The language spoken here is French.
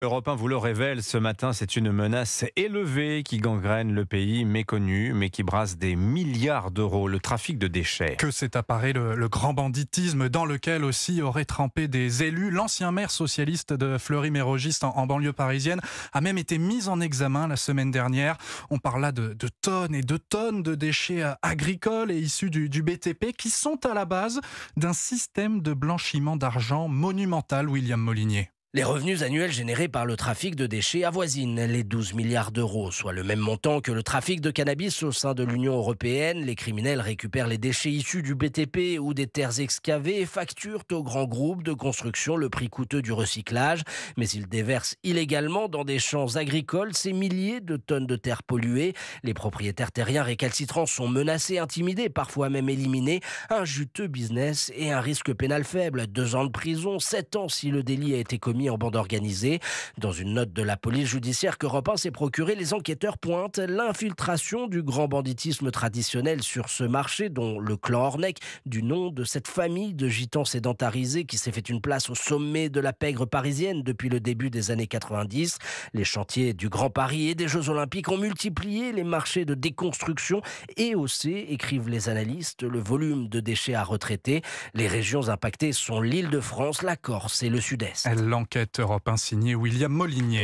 Europe 1 vous le révèle ce matin, c'est une menace élevée qui gangrène le pays méconnu, mais qui brasse des milliards d'euros, le trafic de déchets. Que s'est appareillé le grand banditisme dans lequel aussi auraient trempé des élus. L'ancien maire socialiste de Fleury-Mérogis en banlieue parisienne a même été mis en examen la semaine dernière. On parle là de tonnes et de tonnes de déchets agricoles et issus du BTP qui sont à la base d'un système de blanchiment d'argent monumental, William Molinier. Les revenus annuels générés par le trafic de déchets avoisinent les 12 milliards d'euros, soit le même montant que le trafic de cannabis au sein de l'Union européenne. Les criminels récupèrent les déchets issus du BTP ou des terres excavées et facturent aux grands groupes de construction le prix coûteux du recyclage. Mais ils déversent illégalement dans des champs agricoles ces milliers de tonnes de terres polluées. Les propriétaires terriens récalcitrants sont menacés, intimidés, parfois même éliminés. Un juteux business et un risque pénal faible. 2 ans de prison, 7 ans si le délit a été commis en bande organisée. Dans une note de la police judiciaire qu'Europe 1 s'est procurée, les enquêteurs pointent l'infiltration du grand banditisme traditionnel sur ce marché, dont le clan Ornec, du nom de cette famille de gitans sédentarisés qui s'est fait une place au sommet de la pègre parisienne depuis le début des années 90. Les chantiers du Grand Paris et des Jeux Olympiques ont multiplié les marchés de déconstruction et haussé, écrivent les analystes, le volume de déchets à retraiter. Les régions impactées sont l'Île-de-France, la Corse et le Sud-Est. L'enquête Europe 1 signée William Molinier.